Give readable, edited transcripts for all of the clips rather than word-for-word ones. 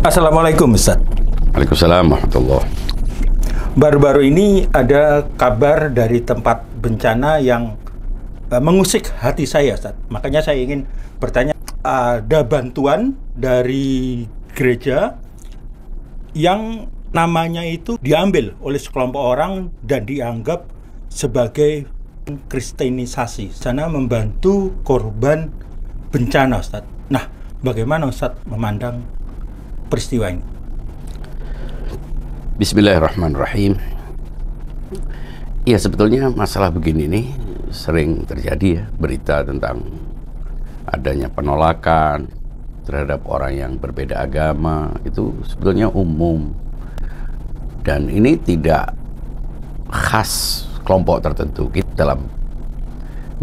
Assalamualaikum Ustaz. Waalaikumsalam warahmatullahi. Baru-baru ini ada kabar dari tempat bencana yang mengusik hati saya, Ustaz. Makanya saya ingin bertanya, ada bantuan dari gereja yang namanya itu diambil oleh sekelompok orang dan dianggap sebagai kristenisasi, sana membantu korban bencana, Ustaz. Nah, bagaimana Ustaz memandang peristiwa ini? Bismillahirrahmanirrahim. Ya, sebetulnya masalah begini nih sering terjadi ya, berita tentang adanya penolakan terhadap orang yang berbeda agama, itu sebetulnya umum. Dan ini tidak khas kelompok tertentu. Kita dalam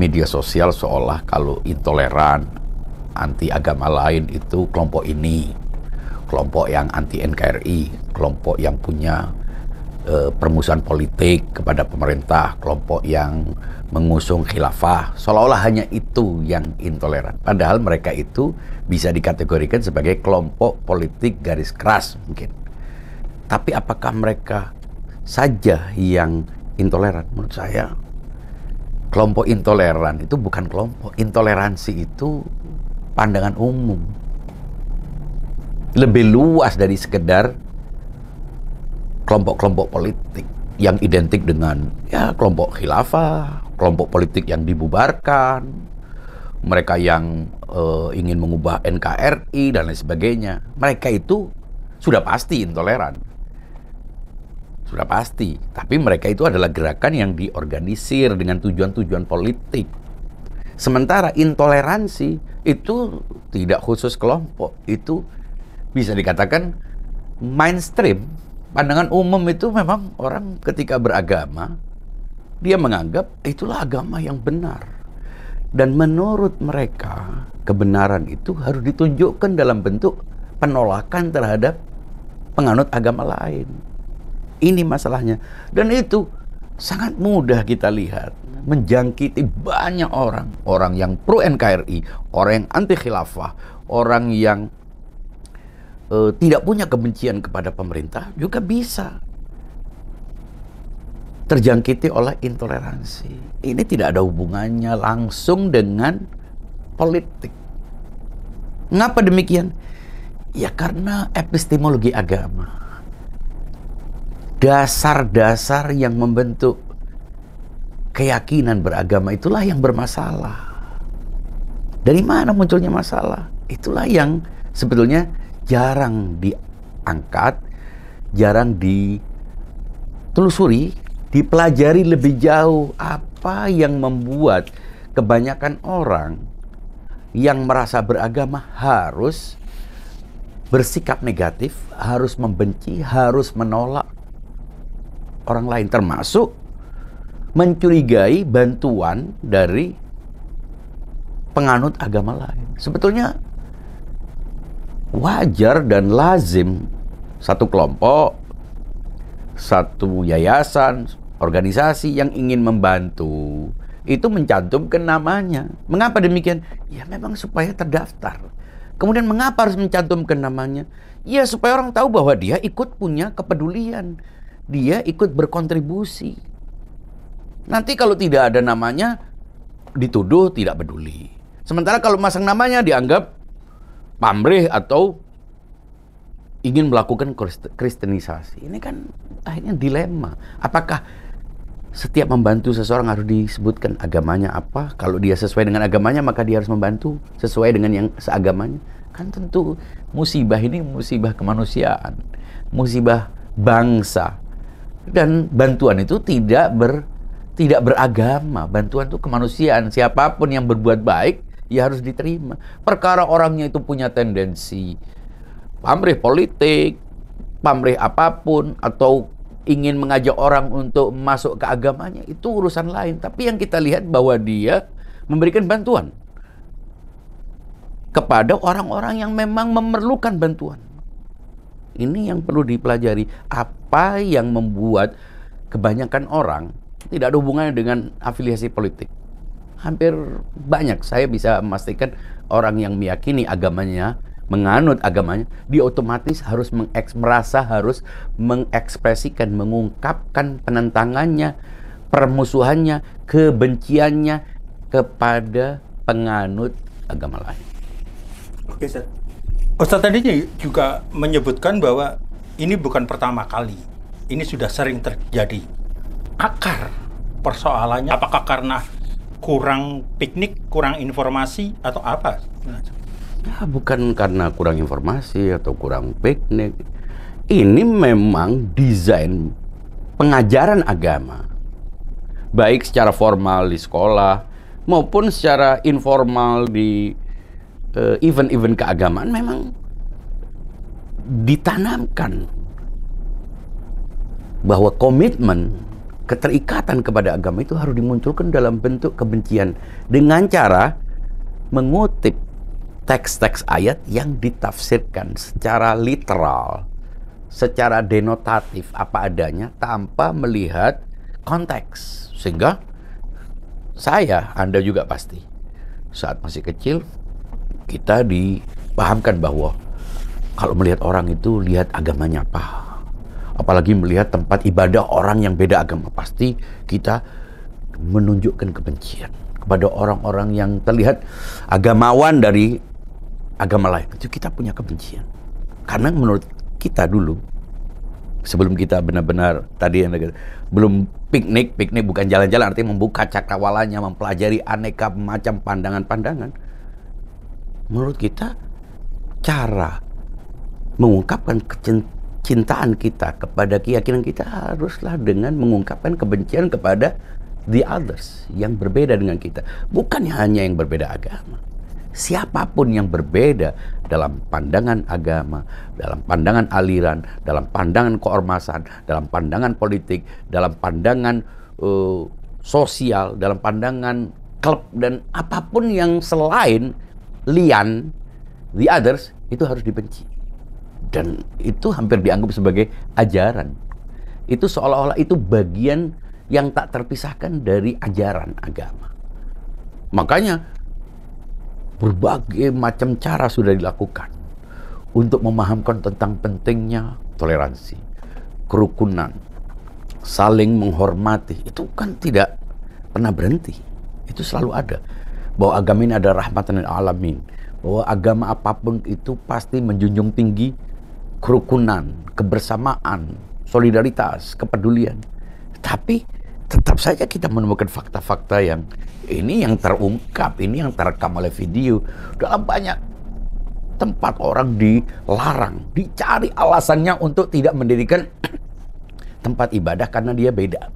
media sosial seolah kalau intoleran, anti agama lain itu kelompok ini, kelompok yang anti NKRI, kelompok yang punya permusuhan politik kepada pemerintah, kelompok yang mengusung khilafah, seolah-olah hanya itu yang intoleran. Padahal mereka itu bisa dikategorikan sebagai kelompok politik garis keras mungkin. Tapi apakah mereka saja yang intoleran? Menurut saya, kelompok intoleran itu bukan kelompok. Intoleransi itu pandangan umum. Lebih luas dari sekedar kelompok-kelompok politik yang identik dengan ya kelompok khilafah, kelompok politik yang dibubarkan, mereka yang ingin mengubah NKRI dan lain sebagainya. Mereka itu sudah pasti intoleran. Sudah pasti. Tapi mereka itu adalah gerakan yang diorganisir dengan tujuan-tujuan politik. Sementara intoleransi itu tidak khusus kelompok. Itu bisa dikatakan mainstream. Pandangan umum itu memang orang ketika beragama, dia menganggap itulah agama yang benar. Dan menurut mereka, kebenaran itu harus ditunjukkan dalam bentuk penolakan terhadap penganut agama lain. Ini masalahnya. Dan itu sangat mudah kita lihat. Menjangkiti banyak orang. Orang yang pro NKRI, orang yang anti khilafah, orang yang tidak punya kebencian kepada pemerintah juga bisa terjangkiti oleh intoleransi. Ini tidak ada hubungannya langsung dengan politik. Mengapa demikian? Ya karena epistemologi agama, dasar-dasar yang membentuk keyakinan beragama itulah yang bermasalah. Dari mana munculnya masalah? Itulah yang sebetulnya jarang diangkat, jarang ditelusuri, dipelajari lebih jauh. Apa yang membuat kebanyakan orang yang merasa beragama harus bersikap negatif, harus membenci, harus menolak orang lain, termasuk mencurigai bantuan dari penganut agama lain. Sebetulnya wajar dan lazim satu kelompok, satu yayasan, organisasi yang ingin membantu itu mencantumkan namanya. Mengapa demikian? Ya memang supaya terdaftar. Kemudian mengapa harus mencantumkan namanya? Ya supaya orang tahu bahwa dia ikut punya kepedulian, dia ikut berkontribusi. Nanti kalau tidak ada namanya, dituduh tidak peduli. Sementara kalau masang namanya dianggap pamrih atau ingin melakukan kristenisasi. Ini kan akhirnya dilema. Apakah setiap membantu seseorang harus disebutkan agamanya apa? Kalau dia sesuai dengan agamanya, maka dia harus membantu sesuai dengan yang seagamanya. Kan tentu musibah ini musibah kemanusiaan, musibah bangsa. Dan bantuan itu tidak beragama. Bantuan itu kemanusiaan. Siapapun yang berbuat baik, ya harus diterima. Perkara orangnya itu punya tendensi pamrih politik, pamrih apapun, atau ingin mengajak orang untuk masuk ke agamanya, itu urusan lain. Tapi yang kita lihat bahwa dia memberikan bantuan kepada orang-orang yang memang memerlukan bantuan. Ini yang perlu dipelajari. Apa yang membuat kebanyakan orang tidak ada hubungannya dengan afiliasi politik. Hampir banyak, saya bisa memastikan orang yang meyakini agamanya menganut agamanya, dia otomatis harus merasa harus mengekspresikan, mengungkapkan penentangannya, permusuhannya, kebenciannya kepada penganut agama lain. Oke, Ustaz. Ustaz tadi juga menyebutkan bahwa ini bukan pertama kali. Ini sudah sering terjadi. Akar persoalannya apakah karena kurang piknik, kurang informasi, atau apa? Ya, bukan karena kurang informasi atau kurang piknik. Ini memang desain pengajaran agama. Baik secara formal di sekolah maupun secara informal di event-event keagamaan memang ditanamkan bahwa komitmen, keterikatan kepada agama itu harus dimunculkan dalam bentuk kebencian dengan cara mengutip teks-teks ayat yang ditafsirkan secara literal, secara denotatif apa adanya tanpa melihat konteks. Sehingga Anda juga pasti saat masih kecil kita dipahamkan bahwa kalau melihat orang itu lihat agamanya apa. Apalagi melihat tempat ibadah orang yang beda agama, pasti kita menunjukkan kebencian kepada orang-orang yang terlihat agamawan dari agama lain. Itu kita punya kebencian. Karena menurut kita dulu, sebelum kita benar-benar tadi yang belum piknik bukan jalan-jalan, artinya membuka cakrawalanya, mempelajari aneka macam pandangan-pandangan. Menurut kita cara mengungkapkan kecintaan kita kepada keyakinan kita haruslah dengan mengungkapkan kebencian kepada the others yang berbeda dengan kita. Bukan hanya yang berbeda agama. Siapapun yang berbeda dalam pandangan agama, dalam pandangan aliran, dalam pandangan keormasan, dalam pandangan politik, dalam pandangan sosial, dalam pandangan klub, dan apapun yang selain lian, the others, itu harus dibenci. Dan itu hampir dianggap sebagai ajaran. Itu seolah-olah itu bagian yang tak terpisahkan dari ajaran agama. Makanya berbagai macam cara sudah dilakukan untuk memahamkan tentang pentingnya toleransi, kerukunan, saling menghormati. Itu kan tidak pernah berhenti. Itu selalu ada. Bahwa agama ini adalah rahmatan lil alamin. Bahwa agama apapun itu pasti menjunjung tinggi kerukunan, kebersamaan, solidaritas, kepedulian. Tapi tetap saja kita menemukan fakta-fakta yang ini yang terungkap, ini yang terekam oleh video. Dalam banyak tempat orang dilarang, dicari alasannya untuk tidak mendirikan tempat ibadah karena dia beda.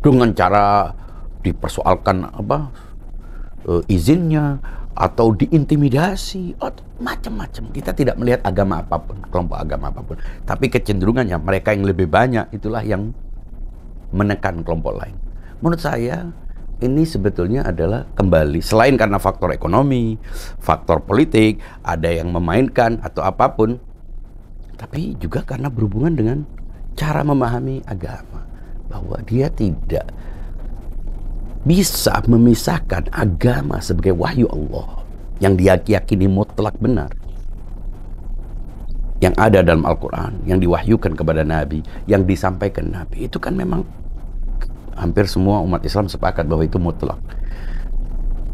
Dengan cara dipersoalkan izinnya, atau diintimidasi, atau macam-macam. Kita tidak melihat agama apapun, kelompok agama apapun. Tapi kecenderungannya mereka yang lebih banyak itulah yang menekan kelompok lain. Menurut saya ini sebetulnya adalah kembali, selain karena faktor ekonomi, faktor politik, ada yang memainkan atau apapun, tapi juga karena berhubungan dengan cara memahami agama. Bahwa dia tidak bisa memisahkan agama sebagai wahyu Allah yang dia yakini mutlak benar, yang ada dalam Al-Quran, yang diwahyukan kepada Nabi, yang disampaikan Nabi. Itu kan memang hampir semua umat Islam sepakat bahwa itu mutlak.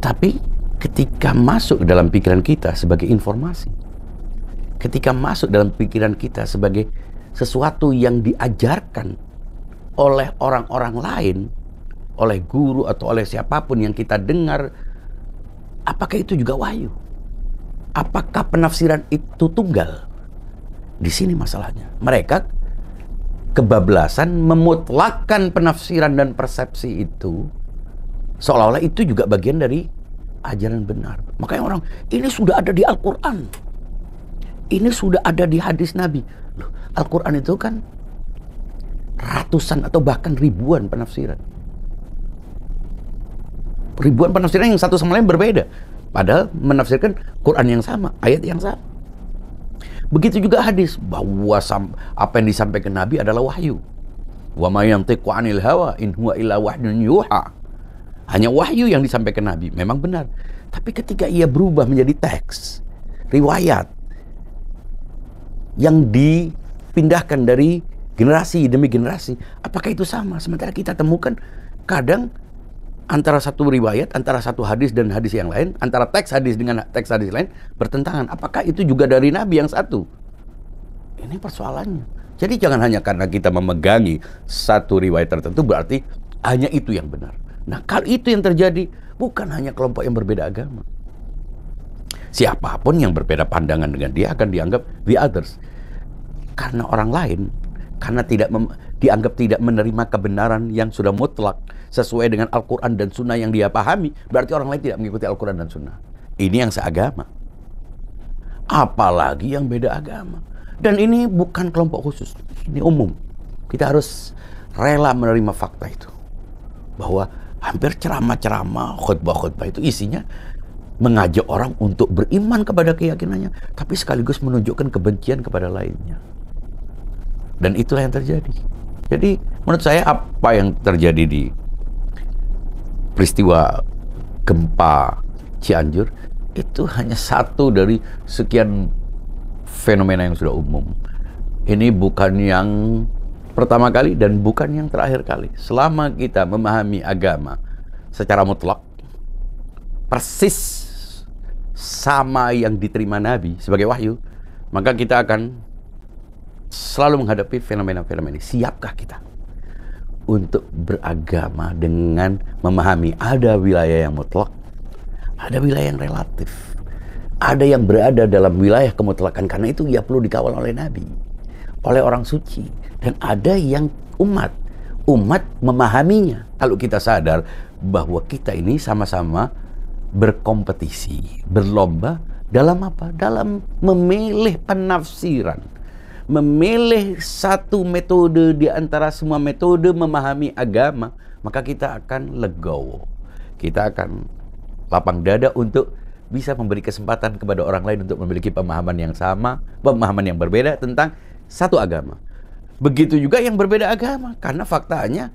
Tapi ketika masuk dalam pikiran kita sebagai informasi, ketika masuk dalam pikiran kita sebagai sesuatu yang diajarkan oleh orang-orang lain, oleh guru atau oleh siapapun yang kita dengar, apakah itu juga wahyu? Apakah penafsiran itu tunggal? Di sini masalahnya. Mereka kebablasan memutlakkan penafsiran dan persepsi itu seolah-olah itu juga bagian dari ajaran benar. Makanya orang, ini sudah ada di Al-Quran, ini sudah ada di hadis Nabi. Loh, Al-Quran itu kan ratusan atau bahkan ribuan penafsiran. Ribuan penafsiran yang satu sama lain berbeda, padahal menafsirkan Quran yang sama, ayat yang sama. Begitu juga hadis, bahwa apa yang disampaikan Nabi adalah wahyu. Wa ma yantiqu 'anil hawa in huwa illa wahyun yuha. Hanya wahyu yang disampaikan Nabi, memang benar. Tapi ketika ia berubah menjadi teks, riwayat yang dipindahkan dari generasi demi generasi, apakah itu sama? Sementara kita temukan kadang antara satu riwayat, antara satu hadis dan hadis yang lain, antara teks hadis dengan teks hadis lain bertentangan. Apakah itu juga dari Nabi yang satu? Ini persoalannya. Jadi jangan hanya karena kita memegangi satu riwayat tertentu berarti hanya itu yang benar. Nah, kalau itu yang terjadi, bukan hanya kelompok yang berbeda agama. Siapapun yang berbeda pandangan dengan dia akan dianggap the others. Karena orang lain, karena dianggap tidak menerima kebenaran yang sudah mutlak sesuai dengan Al-Quran dan Sunnah yang dia pahami, berarti orang lain tidak mengikuti Al-Quran dan Sunnah. Ini yang seagama. Apalagi yang beda agama. Dan ini bukan kelompok khusus, ini umum. Kita harus rela menerima fakta itu. Bahwa hampir ceramah-ceramah, khutbah-khutbah itu isinya mengajak orang untuk beriman kepada keyakinannya, tapi sekaligus menunjukkan kebencian kepada lainnya. Dan itulah yang terjadi. Jadi menurut saya apa yang terjadi di peristiwa gempa Cianjur itu hanya satu dari sekian fenomena yang sudah umum. Ini bukan yang pertama kali dan bukan yang terakhir kali. Selama kita memahami agama secara mutlak, persis sama yang diterima Nabi sebagai wahyu, maka kita akan selalu menghadapi fenomena-fenomena ini. Siapkah kita untuk beragama dengan memahami ada wilayah yang mutlak, ada wilayah yang relatif, ada yang berada dalam wilayah kemutlakan, karena itu ia perlu dikawal oleh Nabi, oleh orang suci, dan ada yang umat memahaminya. Kalau kita sadar bahwa kita ini sama-sama berkompetisi, berlomba dalam apa? Dalam memilih penafsiran, memilih satu metode di antara semua metode memahami agama, maka kita akan legowo. Kita akan lapang dada untuk bisa memberi kesempatan kepada orang lain untuk memiliki pemahaman yang sama, pemahaman yang berbeda tentang satu agama. Begitu juga yang berbeda agama, karena faktanya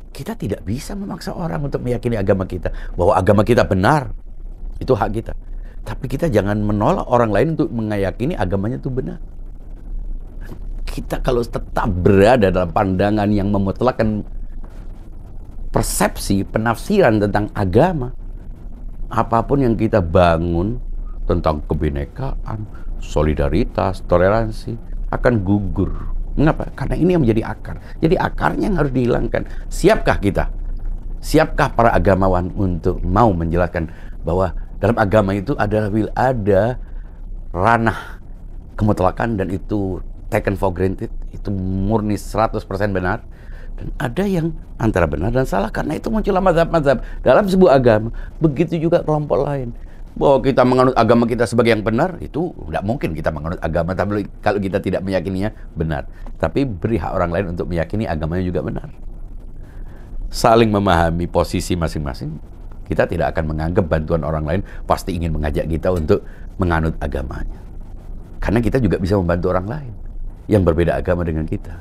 kita tidak bisa memaksa orang untuk meyakini agama kita, bahwa agama kita benar, itu hak kita. Tapi kita jangan menolak orang lain untuk meyakini agamanya itu benar. Kita kalau tetap berada dalam pandangan yang memutlakkan persepsi, penafsiran tentang agama, apapun yang kita bangun tentang kebinekaan, solidaritas, toleransi akan gugur. Mengapa? Karena ini yang menjadi akar. Jadi akarnya yang harus dihilangkan. Siapkah kita? Siapkah para agamawan untuk mau menjelaskan bahwa dalam agama itu ada ranah kemutlakan dan itu taken for granted, itu murni 100% benar. Dan ada yang antara benar dan salah, karena itu muncullah mazhab-mazhab dalam sebuah agama. Begitu juga kelompok lain. Bahwa kita menganut agama kita sebagai yang benar, itu tidak mungkin kita menganut agama tapi kalau kita tidak meyakininya benar. Tapi beri hak orang lain untuk meyakini agamanya juga benar. Saling memahami posisi masing-masing. Kita tidak akan menganggap bantuan orang lain pasti ingin mengajak kita untuk menganut agamanya. Karena kita juga bisa membantu orang lain yang berbeda agama dengan kita.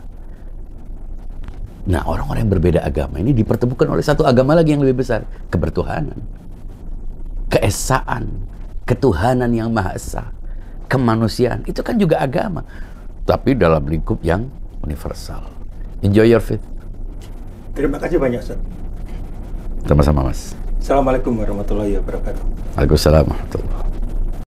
Nah, orang-orang yang berbeda agama ini dipertemukan oleh satu agama lagi yang lebih besar, kebertuhanan, keesaan, ketuhanan yang Maha Esa, kemanusiaan. Itu kan juga agama, tapi dalam lingkup yang universal. Enjoy your faith. Terima kasih banyak, Ustaz. Sama-sama, Mas. Assalamualaikum warahmatullahi wabarakatuh. Waalaikumsalam warahmatullahi wabarakatuh.